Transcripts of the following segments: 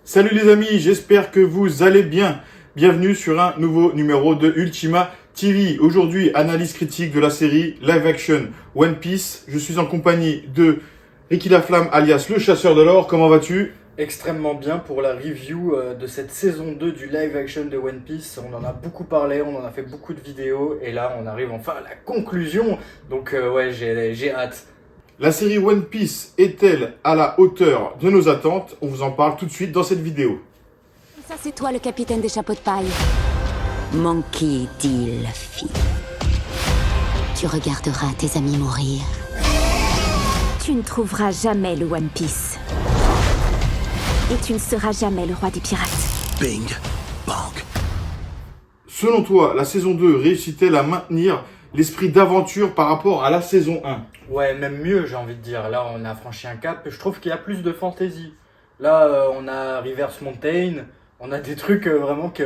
Salut les amis, j'espère que vous allez bien. Bienvenue sur un nouveau numéro de Ultima TV. Aujourd'hui, analyse critique de la série live action One Piece. Je suis en compagnie de Ricky Laflamme alias le chasseur de l'or. Comment vas-tu? Extrêmement bien pour la review de cette saison 2 du live action de One Piece. On en a beaucoup parlé, on en a fait beaucoup de vidéos et là on arrive enfin à la conclusion. Donc ouais, j'ai hâte. La série One Piece est-elle à la hauteur de nos attentes? On vous en parle tout de suite dans cette vidéo. Ça, c'est toi le capitaine des chapeaux de paille. Monkey D. Luffy. Tu regarderas tes amis mourir. Tu ne trouveras jamais le One Piece. Et tu ne seras jamais le roi des pirates. Bing, bang. Selon toi, la saison 2 réussit-elle à maintenir l'esprit d'aventure par rapport à la saison 1? Ouais, même mieux j'ai envie de dire. Là on a franchi un cap. Je trouve qu'il y a plus de fantaisie. Là on a Reverse Mountain. On a des trucs vraiment que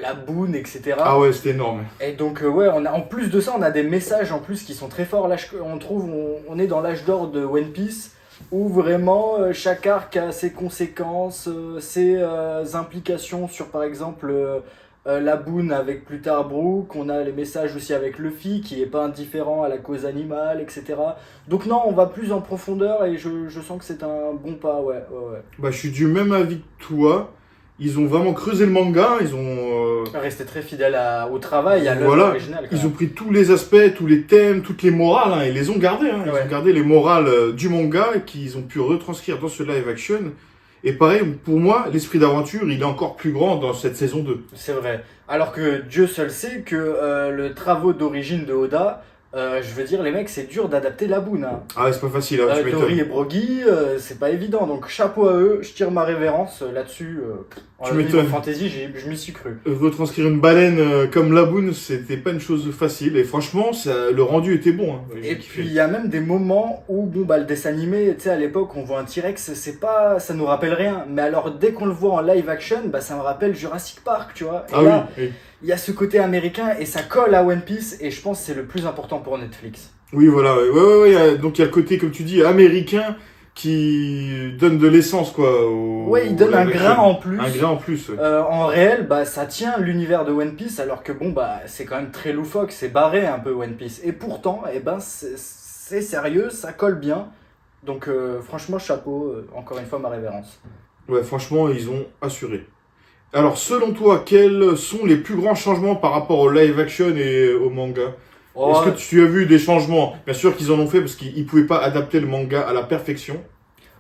la boune, etc. Ah ouais, c'était énorme. Et donc ouais, en plus de ça, on a des messages en plus qui sont très forts. Là, on est dans l'âge d'or de One Piece où vraiment chaque arc a ses conséquences, ses implications sur par exemple la boune avec plus tard Brook. On a les messages aussi avec Luffy qui est pas indifférent à la cause animale, etc. Donc non, on va plus en profondeur et je sens que c'est un bon pas, ouais. Bah, je suis du même avis que toi. Ils ont vraiment creusé le manga, ils ont... Rester très fidèle au travail, à l'œuvre voilà, originale. ils ont pris tous les aspects, tous les thèmes, toutes les morales, hein, ils les ont gardés. Hein. Ils ont gardé les morales du manga qu'ils ont pu retranscrire dans ce live action. Et pareil, pour moi, l'esprit d'aventure, il est encore plus grand dans cette saison 2. C'est vrai. Alors que Dieu seul sait que le travaux d'origine de Oda, je veux dire, les mecs, c'est dur d'adapter la boune. Hein. Ah, c'est pas facile, hein, tu Tori m'étonnes. et Broggy, c'est pas évident. Donc chapeau à eux, je tire ma révérence là-dessus. Tu m'étonnes. Fantasy, je m'y suis cru. Retranscrire une baleine comme la boune, c'était pas une chose facile. Et franchement, le rendu était bon. Hein. Et puis il y a même des moments où, bon, bah, le dessin animé, tu sais, à l'époque, on voit un T-Rex, ça nous rappelle rien. Mais alors, dès qu'on le voit en live action, bah, ça me rappelle Jurassic Park, tu vois. Et là, oui. il y a ce côté américain et ça colle à One Piece. Et je pense que c'est le plus important pour Netflix. Oui, voilà. Ouais. Donc il y a le côté, comme tu dis, américain qui donne de l'essence, quoi. Ouais, il donne un grain en plus. Un grain en plus. Ouais. En réel, bah, ça tient l'univers de One Piece, alors que bon, bah, c'est quand même très loufoque, c'est barré un peu One Piece. Et pourtant, eh ben, c'est sérieux, ça colle bien. Donc, franchement, chapeau, encore une fois, ma révérence. Ouais, franchement, ils ont assuré. Alors, selon toi, quels sont les plus grands changements par rapport au live action et au manga? Est-ce que tu as vu des changements? Bien sûr qu'ils en ont fait parce qu'ils ne pouvaient pas adapter le manga à la perfection.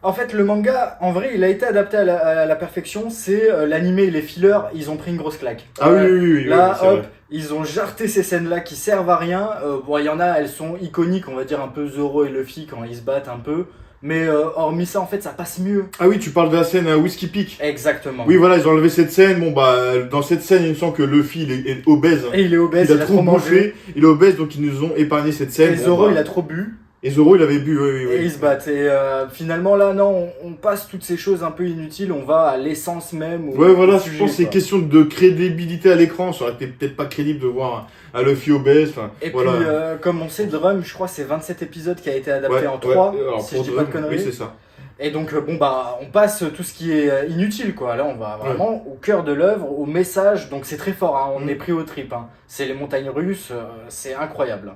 En fait, le manga, en vrai, il a été adapté à la perfection. C'est l'animé et les fillers, ils ont pris une grosse claque. Ah oui. Là, oui, hop, vrai. ils ont jarté ces scènes-là qui servent à rien. Bon, il y en a, elles sont iconiques, on va dire un peu Zoro et Luffy quand ils se battent un peu. Mais hormis ça, en fait, ça passe mieux. Ah oui, tu parles de la scène à Whiskey Peak. Exactement. Oui, voilà, ils ont enlevé cette scène. Bon, bah, dans cette scène, il me semble que Luffy, il est obèse. Et il est obèse, il a trop mangé. Il est obèse, donc ils nous ont épargné cette scène. Et Zoro, il a trop bu. Et Zoro, il avait bu, oui. Et ils se battent. Et finalement, là, non, on passe toutes ces choses un peu inutiles. On va à l'essence même. Ouais, voilà, je pense que c'est question de crédibilité à l'écran. Ça aurait été peut-être pas crédible de voir un Luffy obèse. Et voilà. puis, comme on sait, Drum, je crois, c'est 27 épisodes qui a été adapté en 3. Si je dis pas de conneries. Oui, c'est ça. Et donc, bon, bah, on passe tout ce qui est inutile, quoi. Là, on va vraiment au cœur de l'œuvre, au message. Donc, c'est très fort, hein. On est pris au trip. Hein. C'est les montagnes russes, c'est incroyable.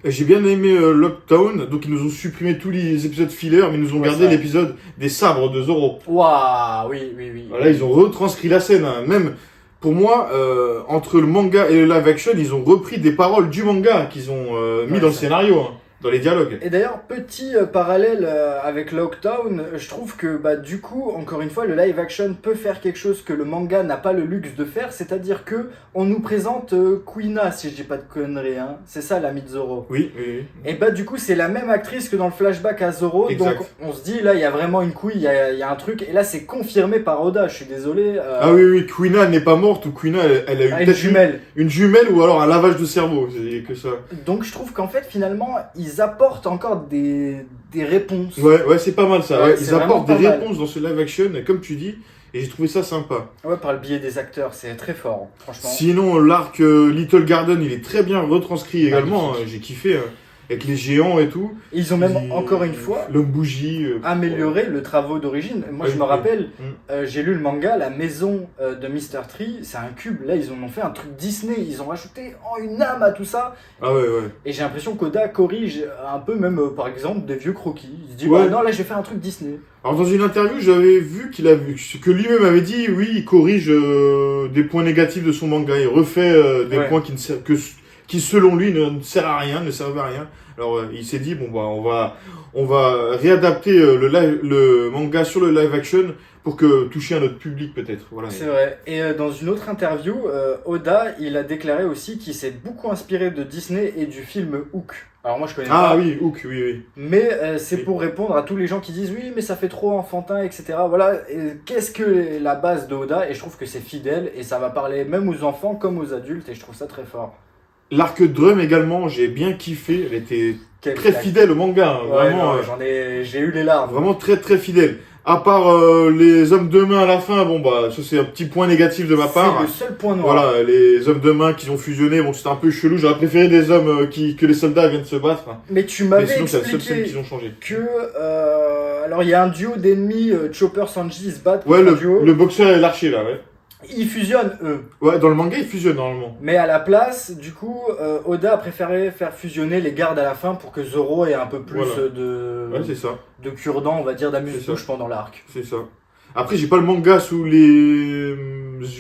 J'ai bien aimé Lockdown, donc ils nous ont supprimé tous les épisodes filler, mais ils nous ont gardé l'épisode des sabres de Zoro. Waouh, oui. Voilà, ils ont retranscrit la scène, hein. Même pour moi, entre le manga et le live action, ils ont repris des paroles du manga qu'ils ont mis dans le scénario, hein, dans les dialogues. Et d'ailleurs, petit parallèle avec Lockdown, je trouve que bah, du coup, encore une fois, le live action peut faire quelque chose que le manga n'a pas le luxe de faire, c'est-à-dire que on nous présente Kuina, si je dis pas de conneries, hein. C'est ça l'ami de Zoro. Oui. Et bah du coup, c'est la même actrice que dans le flashback à Zoro, Exact. donc on se dit là, il y a vraiment une couille, il y a un truc, et là c'est confirmé par Oda, je suis désolé. Ah oui, Kuina n'est pas morte, ou Kuina, elle a eu une jumelle. Une jumelle ou alors un lavage de cerveau, c'est que ça. Donc je trouve qu'en fait, finalement, ils apportent encore des réponses. Ouais, c'est pas mal ça. Ouais, ils c'est apportent des vraiment pas réponses dans ce live action, comme tu dis, et j'ai trouvé ça sympa. Ouais, par le biais des acteurs, c'est très fort, franchement. Sinon, l'arc Little Garden, il est très bien retranscrit également. J'ai kiffé. avec les géants et tout. Et ils ont même, encore une fois, l'homme bougie. amélioré le travaux d'origine. Moi, je me rappelle, j'ai lu le manga, la maison de Mr. Tree, c'est un cube. Là, ils en ont fait un truc Disney. Ils ont rajouté une âme à tout ça. Ah ouais. Et j'ai l'impression qu'Oda corrige un peu, même par exemple, des vieux croquis. Il se dit, Ouais. non, là, je vais faire un truc Disney. Alors dans une interview, j'avais vu que lui-même avait dit, oui, il corrige des points négatifs de son manga. Il refait des points qui selon lui ne servent à rien, ne servent à rien. Alors il s'est dit, bon bah on va réadapter le manga sur le live action pour toucher un autre public peut-être. Voilà. C'est vrai. Et dans une autre interview, Oda, il a déclaré aussi qu'il s'est beaucoup inspiré de Disney et du film Hook. Alors moi je connais pas. Ah oui, Hook, oui. Mais c'est pour répondre à tous les gens qui disent oui mais ça fait trop enfantin, etc. Voilà, qu'est-ce que la base de Oda? Et je trouve que c'est fidèle et ça va parler même aux enfants comme aux adultes et je trouve ça très fort. L'arc Drum également, j'ai bien kiffé. Elle était Quelle très claque. fidèle au manga, hein, Ouais, vraiment. non, j'ai eu les larmes. Vraiment très très fidèle. À part les hommes de main à la fin, bon bah ça c'est un petit point négatif de ma part. C'est le seul point noir. Voilà, les hommes de main qui ont fusionné, bon c'était un peu chelou. J'aurais préféré des hommes que les soldats viennent se battre. Mais tu Mais m'avais sinon c'est la seule scène expliqué qu'ils ont changé. que alors il y a un duo d'ennemis, Chopper Sanji se battent Ouais, contre un duo. le boxeur et l'archer là, ouais. Ils fusionnent eux. Ouais, dans le manga ils fusionnent normalement. Mais à la place, du coup, Oda a préféré faire fusionner les gardes à la fin pour que Zoro ait un peu plus Voilà. de Ouais, c'est ça, de cure-dent, on va dire, d'amuse-bouche ça. pendant l'arc. c'est ça. Après j'ai pas le manga sous les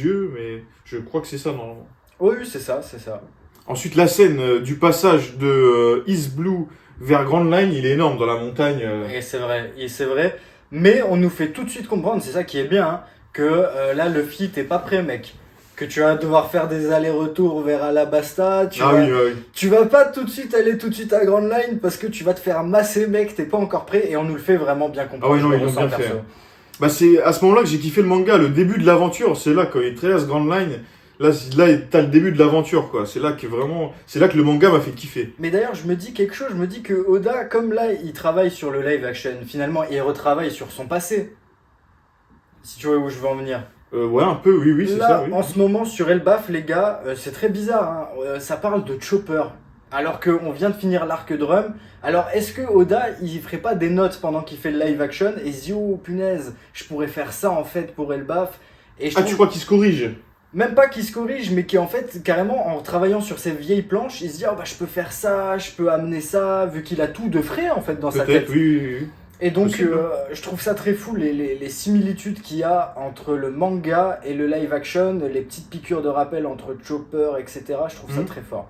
yeux, mais je crois que c'est ça normalement. Oui, c'est ça, c'est ça. Ensuite la scène du passage de East Blue vers Grand Line, il est énorme dans la montagne. Et c'est vrai. Mais on nous fait tout de suite comprendre, c'est ça qui est bien, hein, que là, Luffy, t'es pas prêt, mec. Que tu vas devoir faire des allers-retours vers Alabasta. Tu vas pas tout de suite aller tout de suite à Grand Line parce que tu vas te faire masser, mec, t'es pas encore prêt. Et on nous le fait vraiment bien comprendre. Ah ouais, non, je le ils l'ont ressens bien perso. fait. Bah c'est à ce moment-là que j'ai kiffé le manga, le début de l'aventure, c'est là quand il traverse Grand Line, là t'as le début de l'aventure quoi, c'est là que le manga m'a fait kiffer. Mais d'ailleurs, je me dis quelque chose, je me dis que Oda, comme là, il travaille sur le live action, finalement, il retravaille sur son passé. Si tu vois où je veux en venir. Ouais, un peu, oui, c'est Là, ça, oui. en ce moment, sur Elbaf, les gars, c'est très bizarre, hein, ça parle de Chopper. Alors qu'on vient de finir l'arc Drum. Alors, est-ce que Oda, il ferait pas des notes pendant qu'il fait le live action et il se dit, oh punaise, je pourrais faire ça en fait pour Elbaf. Et je Ah, trouve- tu crois qu'il se corrige? Même pas qu'il se corrige, mais qu'en fait, carrément, en travaillant sur ces vieilles planches, il se dit, oh bah je peux faire ça, je peux amener ça, vu qu'il a tout de frais en fait dans sa tête. Peut-être, oui. Et donc, Possible. je trouve ça très fou, les similitudes qu'il y a entre le manga et le live action, les petites piqûres de rappel entre Chopper, etc. Je trouve ça très fort.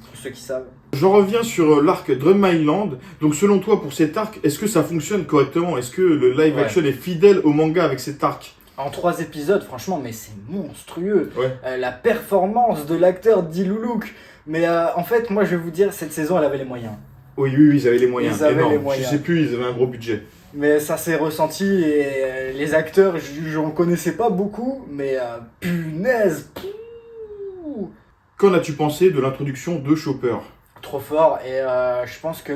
Pour ceux qui savent. J'en reviens sur l'arc Drum Island. Donc, selon toi, pour cet arc, est-ce que ça fonctionne correctement? Est-ce que le live Ouais. action est fidèle au manga avec cet arc? En 3 épisodes, franchement, mais c'est monstrueux. Ouais. La performance de l'acteur Diloulouk. Mais en fait, moi, je vais vous dire, cette saison, elle avait les moyens. Oui, ils avaient les moyens. Ils avaient énormes. les moyens. Je sais plus, ils avaient un gros budget. Mais ça s'est ressenti et les acteurs, j'en connaissais pas beaucoup, mais punaise, Qu'en as-tu pensé de l'introduction de Chopper? trop fort. Et je pense que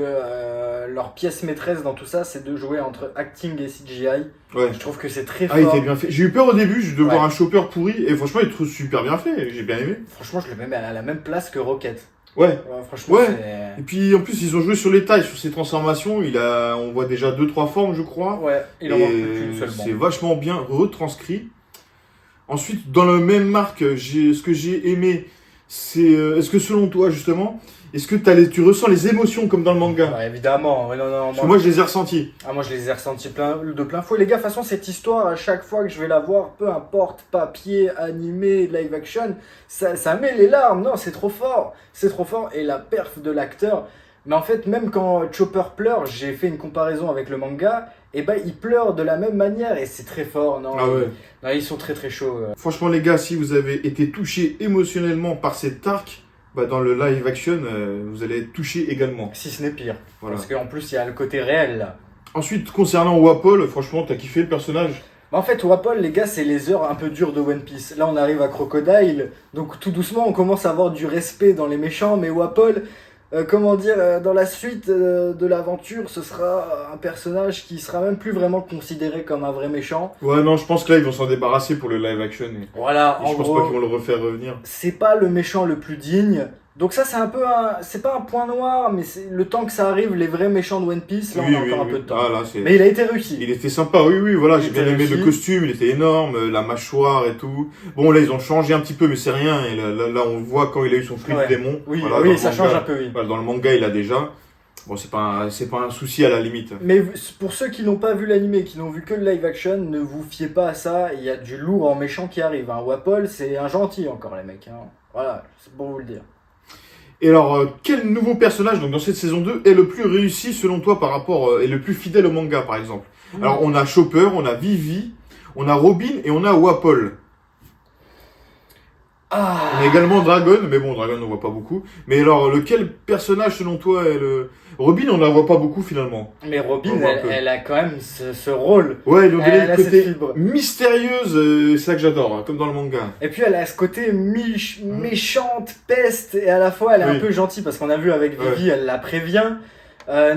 leur pièce maîtresse dans tout ça, c'est de jouer entre acting et CGI. Ouais. Je trouve que c'est très Ah, il fort. était bien fait. J'ai eu peur au début de voir Ouais. un Chopper pourri, et franchement, il est super bien fait. J'ai bien aimé. Franchement, je le mets à la même place que Rocket. Ouais. Franchement, Ouais. c'est... Et puis, en plus, ils ont joué sur les tailles, sur ses transformations. On voit déjà 2-3 formes, je crois. Ouais, il en Et manque plus qu'une seulement. c'est vachement bien retranscrit. Ensuite, dans le même marque, ce que j'ai aimé, c'est... est-ce que selon toi, justement, est-ce que tu ressens les émotions comme dans le manga? Ouais, évidemment. Ouais, non, Parce que moi, je les ai ressentis. moi, je les ai ressentis de plein fouet. Les gars, de toute façon, cette histoire, à chaque fois que je vais la voir, peu importe, papier, animé, live action, ça met les larmes. Non, c'est trop fort. C'est trop fort. Et la perf de l'acteur. Mais en fait, même quand Chopper pleure, j'ai fait une comparaison avec le manga, et ben, il pleure de la même manière. Et c'est très fort. Non, Ah ouais. non, ils sont très très chauds. Franchement, les gars, si vous avez été touchés émotionnellement par cet arc, bah, dans le live action, vous allez être touchés également. Si ce n'est pire. Voilà. Parce qu'en plus, il y a le côté réel là. Ensuite, concernant Wapol, franchement, t'as kiffé le personnage? Bah, en fait, Wapol, les gars, c'est les heures un peu dures de One Piece. Là, on arrive à Crocodile, donc tout doucement, on commence à avoir du respect dans les méchants, mais Wapol, comment dire, dans la suite de l'aventure, ce sera un personnage qui sera même plus vraiment considéré comme un vrai méchant. Ouais, non, je pense que là, ils vont s'en débarrasser pour le live action. Et Voilà, en je pense gros, pas qu'ils vont le refaire revenir. c'est pas le méchant le plus digne, Donc ça, c'est un peu c'est pas un point noir, mais c'est le temps que ça arrive, les vrais méchants de One Piece, là, on a encore un peu de temps. Ah, là, Mais il a été réussi. il était sympa, oui, voilà, Il j'ai était bien aimé réussi. le costume, il était énorme, la mâchoire et tout. Bon, là, ils ont changé un petit peu, mais c'est rien. Et là, on voit quand il a eu son flux Ouais. de démon. Oui, Voilà, dans oui, le ça manga. change un peu, oui. Voilà, dans le manga, il a déjà. Bon, c'est pas un souci à la limite. Mais pour ceux qui n'ont pas vu l'animé, qui n'ont vu que le live action, ne vous fiez pas à ça, il y a du lourd en méchant qui arrive. Hein. Wapol, c'est un gentil encore, les mecs. Hein. Voilà, c'est pour vous le dire. Et alors, quel nouveau personnage, donc dans cette saison 2, est le plus réussi selon toi par rapport, et le plus fidèle au manga, par exemple? Alors, on a Chopper, on a Vivi, on a Robin et on a Wapol. Ah. On a également Dragon, mais bon, Dragon, on voit pas beaucoup. Mais alors, lequel personnage, selon toi, est le... Robin, on la voit pas beaucoup, finalement. Mais Robin, On voit un peu. elle a quand même ce rôle. Ouais, ils ont donné Elle le a côté cette fibre. mystérieuse, c'est ça que j'adore, hein, comme dans le manga. Et puis elle a ce côté méchante, peste, et à la fois elle est Oui. un peu gentille, parce qu'on a vu avec Vivi, elle la prévient.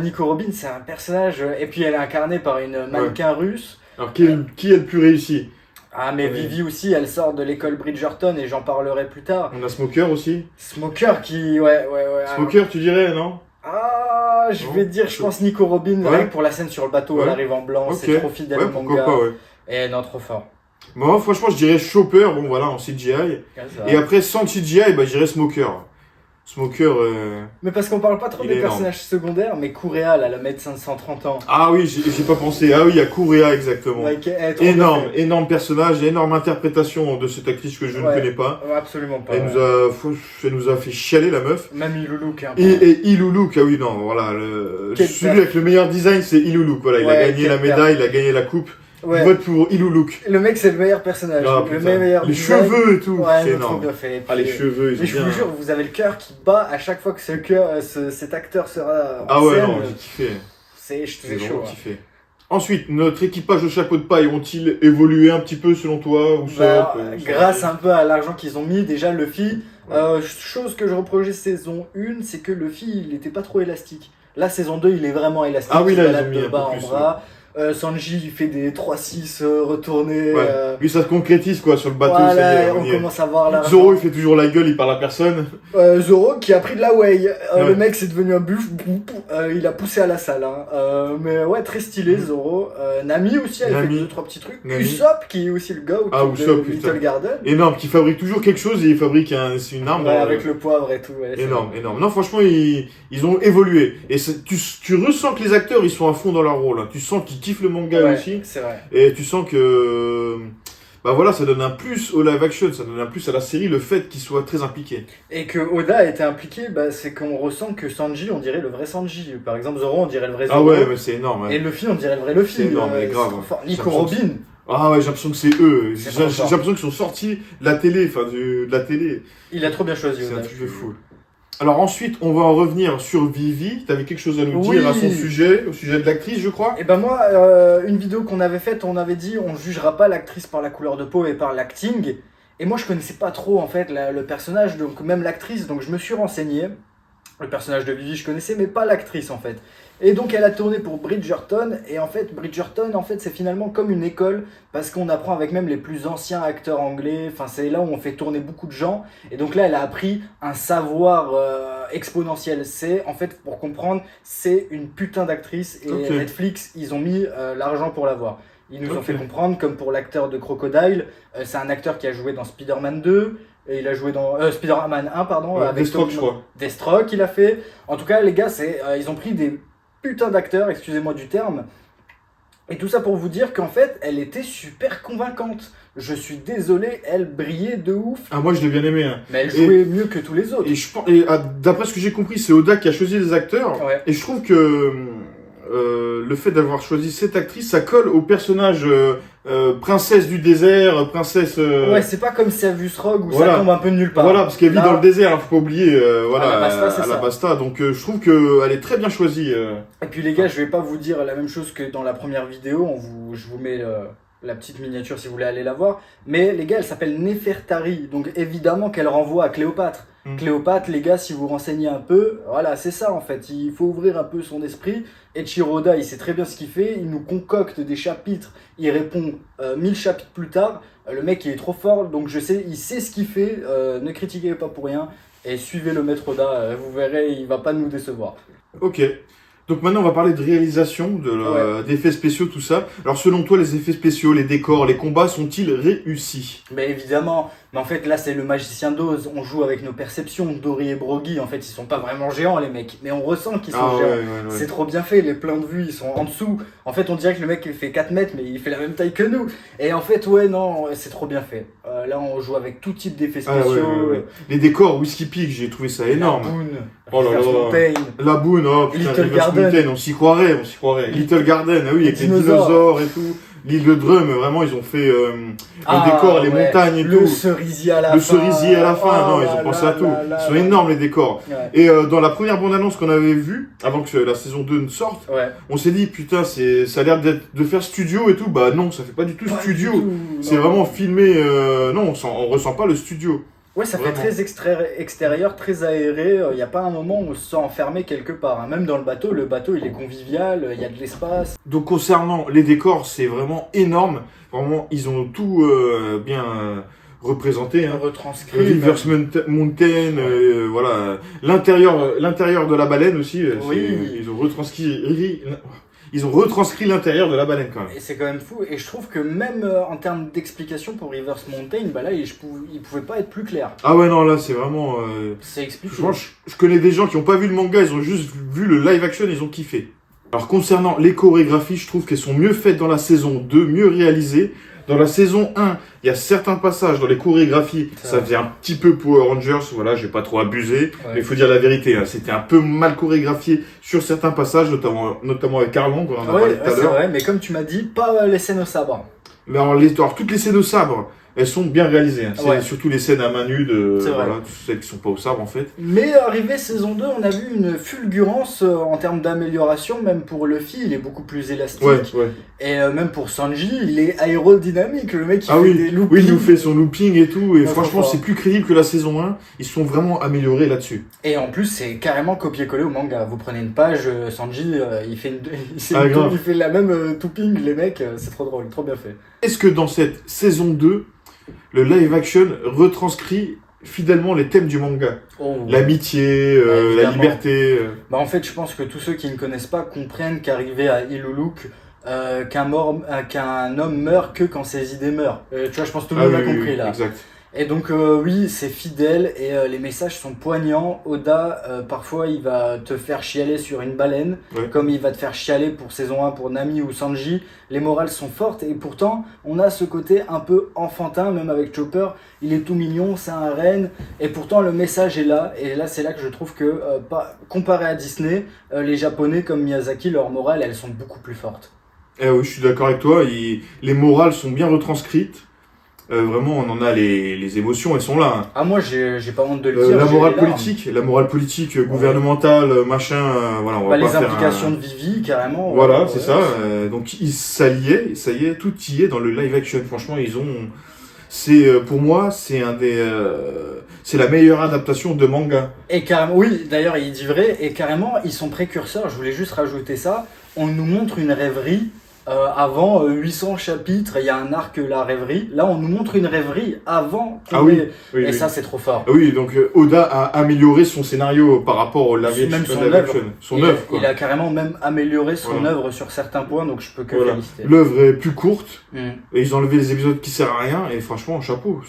Nico Robin, c'est un personnage, et puis elle est incarnée par une mannequin russe. Alors, qui est le plus réussi? Ah, mais Oui. Vivi aussi, elle sort de l'école Bridgerton, et j'en parlerai plus tard. On a Smoker aussi. Smoker qui. Ouais. Smoker, tu dirais, non? Ah, je vais dire, je pense Nico Robin, Ouais. rien que pour la scène sur le bateau, Ouais. elle arrive en blanc, Ok. c'est trop fidèle Ouais, au pourquoi manga. pas, ouais. Et non, trop fort. Moi, franchement, je dirais Chopper, bon, voilà, en CGI. Ouais, ça va. Et après, sans CGI, bah, je dirais Smoker. Smoker, Mais parce qu'on parle pas trop Il des est énorme. personnages secondaires, mais Kurea, là, la médecin de 130 ans. Ah oui, j'ai pas pensé. Ah oui, il y a Kurea, exactement. Ouais, elle est trop bien Énorme, faite. énorme personnage, énorme interprétation de cette actrice que je ne Ouais. connais pas. Ouais, absolument pas. Elle nous a fait chialer, la meuf. Même Iloulou hein. Et Iluluk, ah oui, non, voilà. Quel Celui père. avec le meilleur design, c'est Iluluk. Voilà, il a Ouais, gagné quel la père. médaille, il a gagné la coupe. Ouais. Je vote pour Iluluk. Le mec, c'est le meilleur personnage. Ah, le putain. meilleur Les design. cheveux et tout, Ouais, c'est ils ont trop énorme. bien fait. Ah, les Puis, cheveux, ils mais ont je bien... vous jure, vous avez le cœur qui bat à chaque fois que cet acteur sera en Ah ouais, scène. non, j'ai kiffé. C'est J'ai chaud. vraiment hein. kiffé. Ensuite, notre équipage de chapeau de paille ont-ils évolué un petit peu selon toi ou Bah, ça grâce un peu à l'argent qu'ils ont mis, déjà Luffy, chose que je reprochais saison 1, c'est que Luffy il était pas trop élastique. Là, saison 2, il est vraiment élastique. Ah oui, il là, ils balade ont mis de un peu bas en plus, bras. Sanji, il fait des 3-6 retournés. Ouais. Lui, ça se concrétise quoi sur le bateau. ça y Voilà, est, on y est. commence à voir l'argent. Zoro, il fait toujours la gueule, il parle à personne. Zoro qui a pris de la whey. Ouais. Le mec c'est devenu un buff. Il a poussé à la salle. Hein. Mais ouais, très stylé Zoro. Nami aussi, elle Nami. fait 2-3 petits trucs. Nami. Usopp qui est aussi le gars Ah, autour Usopp, de putain. Little Garden. Énorme, qui fabrique toujours quelque chose et il fabrique c'est une arme. Ouais, avec le poivre et tout. Ouais, c'est Énorme, énorme. Non, franchement, ils ont évolué. Et tu ressens que les acteurs, ils sont à fond dans leur rôle. Hein. Tu sens qu'ils kiffent le manga Ouais, aussi. c'est vrai. Et tu sens que... Bah voilà, ça donne un plus au live action, ça donne un plus à la série, le fait qu'ils soient très impliqués. Et que Oda a été impliqué, bah, c'est qu'on ressent que Sanji, on dirait le vrai Sanji. Par exemple, Zoro, on dirait le vrai Zoro. Ah ouais, mais c'est énorme. Ouais. Et Luffy, on dirait le vrai Luffy. C'est énorme, mais grave. trop fort. J'ai Nico l'impression Robin. Ah ouais, j'ai l'impression que c'est eux. C'est J'ai trop fort. l'impression qu'ils sont sortis de la télé, enfin de la télé. Il a trop bien choisi, C'est Oda. un truc de fou. Alors ensuite, on va en revenir sur Vivi. T'avais quelque chose à nous Oui. dire à son sujet, au sujet de l'actrice, je crois. Et ben moi, une vidéo qu'on avait faite, on avait dit on jugera pas l'actrice par la couleur de peau et par l'acting. Et moi je connaissais pas trop en fait le personnage, donc même l'actrice, donc je me suis renseigné. Le personnage de Vivi je connaissais, mais pas l'actrice en fait. Et donc elle a tourné pour Bridgerton, et en fait Bridgerton en fait c'est finalement comme une école, parce qu'on apprend avec même les plus anciens acteurs anglais, enfin c'est là où on fait tourner beaucoup de gens, et donc là elle a appris un savoir exponentiel. C'est en fait, pour comprendre, c'est une putain d'actrice, et Ok. Netflix ils ont mis l'argent pour la voir. Ils nous ont Ok. fait comprendre, comme pour l'acteur de Crocodile, c'est un acteur qui a joué dans Spider-Man 2, et il a joué dans Spider-Man 1 pardon, avec Deathstroke, Tobey je crois. Deathstroke, il a fait. En tout cas, les gars, ils ont pris des putains d'acteurs, excusez-moi du terme. Et tout ça pour vous dire qu'en fait, elle était super convaincante. Je suis désolé, elle brillait de ouf. Ah moi je l'ai bien aimé. Hein. Mais elle jouait mieux que tous les autres. D'après ce que j'ai compris, c'est Oda qui a choisi les acteurs. Ouais. Et je trouve que le fait d'avoir choisi cette actrice, ça colle au personnage princesse du désert, princesse... Ouais, c'est pas comme Savus Rogue où Voilà. ça tombe un peu de nulle part. Voilà, parce qu'elle vit Là- dans le désert, hein, faut pas oublier, voilà, Alabasta, c'est ça. Alabasta. Donc je trouve qu'elle est très bien choisie. Et puis les gars, je vais pas vous dire la même chose que dans la première vidéo, je vous mets la petite miniature si vous voulez aller la voir, mais les gars, elle s'appelle Nefertari, donc évidemment qu'elle renvoie à Cléopâtre. Cléopâtre, les gars, si vous renseignez un peu, voilà, c'est ça en fait, il faut ouvrir un peu son esprit, et Chiroda, il sait très bien ce qu'il fait, il nous concocte des chapitres, il répond 1000 chapitres plus tard, le mec il est trop fort, donc il sait ce qu'il fait, ne critiquez pas pour rien. Et suivez le maître Oda, vous verrez, il va pas nous décevoir. Ok. Donc maintenant, on va parler de réalisation, d'effets spéciaux, tout ça. Alors selon toi, les effets spéciaux, les décors, les combats sont-ils réussis? Mais évidemment, mais en fait là c'est le magicien d'Oz, on joue avec nos perceptions, Dory et Broggy, en fait ils sont pas vraiment géants les mecs, mais on ressent qu'ils sont géants. Ouais. C'est trop bien fait, les plans de vue ils sont en dessous, en fait on dirait que le mec il fait 4 mètres mais il fait la même taille que nous, et en fait ouais non, c'est trop bien fait. Là on joue avec tout type d'effets spéciaux. Les décors, Whiskey Peak, j'ai trouvé ça énorme. La Boone, Oh là là. Reverse Mountain. La Boone, oh putain, Little Reverse Garden. Mountain, on s'y croirait. Little Garden, ah oui, avec les dinosaures. dinosaures et tout. L'île de Drum, vraiment, ils ont fait le décor, les ouais. montagnes et le tout. cerisier à la fin. Le cerisier à la fin, Oh non, ils là ont pensé là à tout. là là Ils sont là. énormes, les décors. Ouais. Et dans la première bande-annonce qu'on avait vue, avant que la saison 2 ne sorte, Ouais. on s'est dit, putain, ça a l'air de faire studio et tout. Bah non, ça fait pas du tout Pas studio. du tout, C'est non. vraiment filmé, non, on ressent pas le studio. Ouais, ça Vraiment. fait très extérieur, très aéré. Il n'y a pas un moment où on se sent enfermé quelque part, hein. Même dans le bateau il est convivial, il y a de l'espace. Donc concernant les décors, c'est vraiment énorme. Vraiment, ils ont tout bien représenté. Hein. Retranscrit. Reverse Mountain, voilà. L'intérieur de la baleine aussi. Oui. Ils ont retranscrit l'intérieur de la baleine quand même. Et c'est quand même fou. Et je trouve que même en termes d'explication pour Reverse Mountain, bah là, il pouvait pas être plus clair. Ah ouais, non, là, c'est vraiment... C'est expliqué. Franchement, je connais des gens qui n'ont pas vu le manga, ils ont juste vu le live action, ils ont kiffé. Alors concernant les chorégraphies, je trouve qu'elles sont mieux faites dans la saison 2, mieux réalisées. Dans la saison 1, il y a certains passages dans les chorégraphies, ça faisait un petit peu Power Rangers, voilà, j'ai pas trop abusé, mais il faut dire la vérité, hein, c'était un peu mal chorégraphié sur certains passages, notamment avec Carlon, qu'on en a parlé tout à c'est l'heure. vrai, mais comme tu m'as dit, pas les scènes au sabre. Mais alors, toutes les scènes au sabre, elles sont bien réalisées. Hein. C'est surtout les scènes à main nue, voilà, celles qui sont pas au sabre en fait. Mais arrivé saison 2, on a vu une fulgurance en termes d'amélioration, même pour Luffy, il est beaucoup plus élastique. Ouais. Et même pour Sanji, il est aérodynamique, le mec il fait oui, des loopings. oui, il nous fait son looping et tout, et Ouais, franchement c'est plus crédible que la saison 1, ils se sont vraiment améliorés là-dessus. Et en plus c'est carrément copié-collé au manga, vous prenez une page, Sanji il fait il fait la même tooping, les mecs, c'est trop drôle, trop bien fait. Est-ce que dans cette saison 2, le live action retranscrit fidèlement les thèmes du manga? L'amitié, la liberté... Bah en fait je pense que tous ceux qui ne connaissent pas comprennent qu'arriver à Iluluk, qu'un homme meurt que quand ses idées meurent. Tu vois, je pense que tout le monde a compris là. Exact. Et donc oui, c'est fidèle et les messages sont poignants. Oda, parfois il va te faire chialer sur une baleine, comme il va te faire chialer pour saison 1 pour Nami ou Sanji. Les morales sont fortes et pourtant on a ce côté un peu enfantin, même avec Chopper. Il est tout mignon, c'est un renne et pourtant le message est là. Et là c'est là que je trouve que, comparé à Disney, les Japonais comme Miyazaki, leurs morales elles sont beaucoup plus fortes. Eh oui, je suis d'accord avec toi, les morales sont bien retranscrites. Vraiment, on en a les émotions, elles sont là. Hein. Ah moi, j'ai pas honte de le dire. La morale politique, gouvernementale, machin, voilà, on va pas les faire implications de Vivi, carrément. Voilà, c'est ça. Donc, ça y est, tout y est dans le live action. Franchement, pour moi, c'est la meilleure adaptation de manga. Et carrément, oui, d'ailleurs, il dit vrai, et carrément, ils sont précurseurs, je voulais juste rajouter ça. On nous montre une rêverie. Avant 800 chapitres, il y a un arc la rêverie. Là, on nous montre une rêverie avant. Et ça, c'est trop fort. Oui, donc Oda a amélioré son scénario par rapport au live action. Son œuvre. Il a carrément même amélioré son œuvre sur certains points, donc je peux que féliciter. L'œuvre est plus courte, et ils ont enlevé les épisodes qui servent à rien, et franchement, chapeau.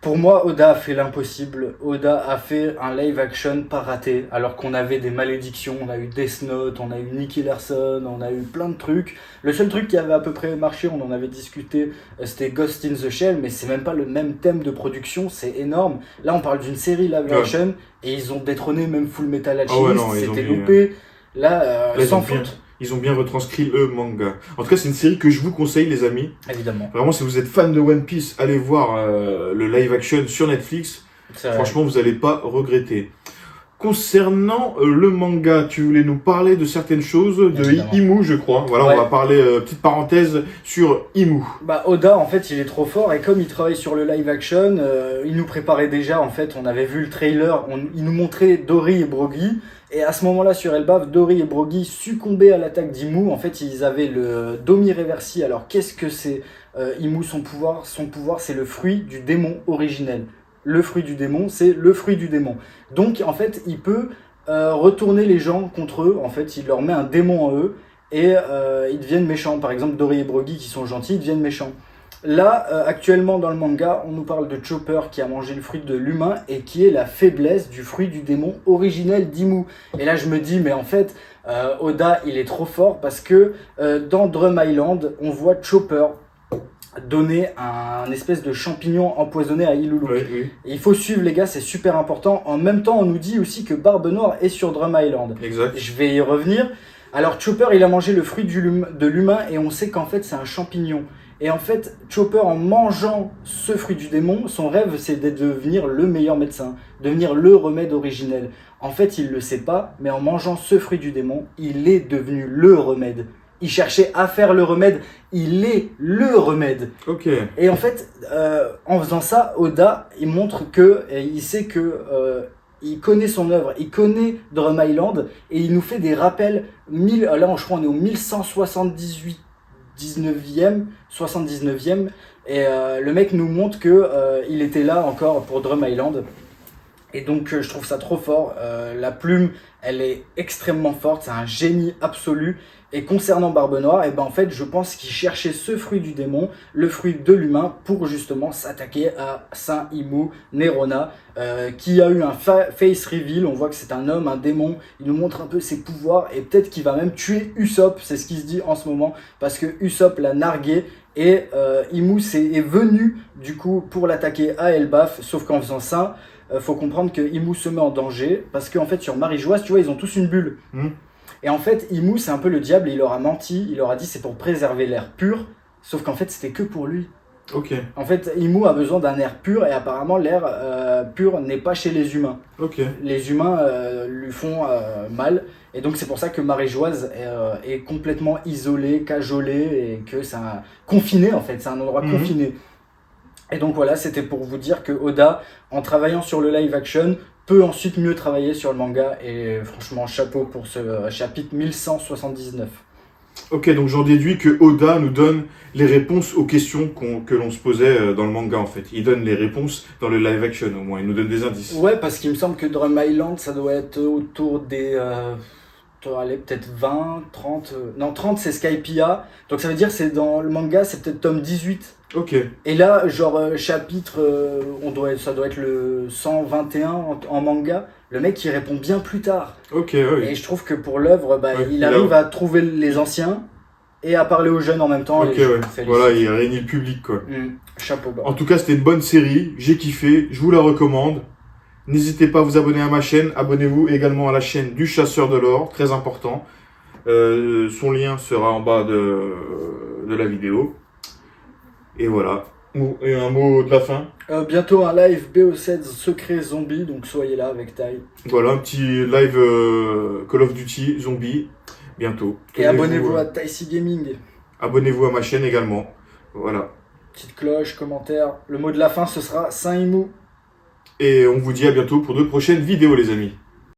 Pour moi, Oda a fait l'impossible. Oda a fait un live action pas raté, alors qu'on avait des malédictions. On a eu Death Note, on a eu Nicky Larson, on a eu plein de trucs. Le seul truc qui avait à peu près marché, on en avait discuté, c'était Ghost in the Shell, mais c'est même pas le même thème de production, c'est énorme. Là, on parle d'une série live action, et ils ont détrôné même Full Metal Alchemist, c'était loupé. Là, sans faute. Ils ont bien retranscrit le manga. En tout cas, c'est une série que je vous conseille, les amis. Évidemment. Vraiment, si vous êtes fan de One Piece, allez voir le live action sur Netflix. Franchement, vous n'allez pas regretter. Concernant le manga, tu voulais nous parler de certaines choses, de Imu, je crois. Voilà, on va parler, petite parenthèse, sur Imu. Bah, Oda, en fait, il est trop fort, et comme il travaille sur le live action, il nous préparait déjà, en fait, on avait vu le trailer, il nous montrait Dory et Broggy, et à ce moment-là, sur Elbaf, Dory et Broggy succombaient à l'attaque d'Imu. En fait, ils avaient le Domi Reversi. Alors, qu'est-ce que c'est Imu, son pouvoir, c'est le fruit du démon originel. le fruit du démon, c'est le fruit du démon. Donc en fait, il peut retourner les gens contre eux. En fait, il leur met un démon en eux et ils deviennent méchants. Par exemple, Dory et Broggy qui sont gentils, ils deviennent méchants. Là, actuellement dans le manga, on nous parle de Chopper qui a mangé le fruit de l'humain et qui est la faiblesse du fruit du démon originel d'Imu. Et là, je me dis, mais en fait, Oda, il est trop fort parce que dans Drum Island, on voit Chopper donner un espèce de champignon empoisonné à Iluluk. Oui, oui. Et il faut suivre les gars, c'est super important. En même temps, on nous dit aussi que Barbe Noire est sur Drum Island. Exact. Je vais y revenir. Alors Chopper, il a mangé le fruit de l'humain et on sait qu'en fait c'est un champignon. Et en fait, Chopper, en mangeant ce fruit du démon, son rêve c'est de devenir le meilleur médecin, devenir le remède originel. En fait, il le sait pas, mais en mangeant ce fruit du démon, il est devenu le remède. Il cherchait à faire le remède, il est le remède. Ok. Et en fait, en faisant ça, Oda, il montre que, il sait que, il connaît son œuvre, il connaît Drum Island, et il nous fait des rappels, là je crois on est au 1178, 79e, et le mec nous montre que il était là encore pour Drum Island. Et donc je trouve ça trop fort, la plume elle est extrêmement forte, c'est un génie absolu. Et concernant Barbe Noire, et ben en fait je pense qu'il cherchait ce fruit du démon, le fruit de l'humain, pour justement s'attaquer à Saint Imu Nerona, qui a eu un face reveal, on voit que c'est un homme, un démon, il nous montre un peu ses pouvoirs, et peut-être qu'il va même tuer Usopp, c'est ce qui se dit en ce moment, parce que Usopp l'a nargué, et Imu est venu du coup pour l'attaquer à Elbaf, sauf qu'en faisant ça, faut comprendre que Imu se met en danger, parce qu'en fait sur Marie-Joise, tu vois, ils ont tous une bulle. Et en fait, Imu, c'est un peu le diable, et il leur a menti, il leur a dit c'est pour préserver l'air pur, sauf qu'en fait, c'était que pour lui. Ok. En fait, Imu a besoin d'un air pur, et apparemment, l'air pur n'est pas chez les humains. Ok. Les humains lui font mal, et donc c'est pour ça que Marie-Joise est complètement isolée, cajolée, et que c'est confiné, en fait, c'est un endroit confiné. Et donc voilà, c'était pour vous dire que Oda, en travaillant sur le live action, peut ensuite mieux travailler sur le manga, et franchement chapeau pour ce chapitre 1179. Ok, donc j'en déduis que Oda nous donne les réponses aux questions que l'on se posait dans le manga en fait. Il donne les réponses dans le live action au moins, il nous donne des indices. Ouais, parce qu'il me semble que Drum Island, ça doit être autour des... allez, peut-être 20, 30... non, 30 c'est Skypiea, donc ça veut dire c'est dans le manga, c'est peut-être tome 18. Ok. Et là, genre chapitre, ça doit être le 121 en manga. Le mec, il répond bien plus tard. Ok, oui. Et je trouve que pour l'œuvre, il arrive à trouver les anciens et à parler aux jeunes en même temps. Ok, et ouais. Voilà, il réunit le public, quoi. Chapeau bas. En tout cas, c'était une bonne série. J'ai kiffé. Je vous la recommande. N'hésitez pas à vous abonner à ma chaîne. Abonnez-vous également à la chaîne du Chasseur de l'Or. Très important. Son lien sera en bas de la vidéo. Et voilà. Et un mot de la fin. Bientôt un live BO7 secret zombie, donc soyez là avec Tai. Voilà, un petit live Call of Duty zombie. Bientôt. Et abonnez-vous à Taïsi Gaming. Abonnez-vous à ma chaîne également. Voilà. Petite cloche, commentaire. Le mot de la fin, ce sera Saint Imu. Et on vous dit à bientôt pour de prochaines vidéos, les amis.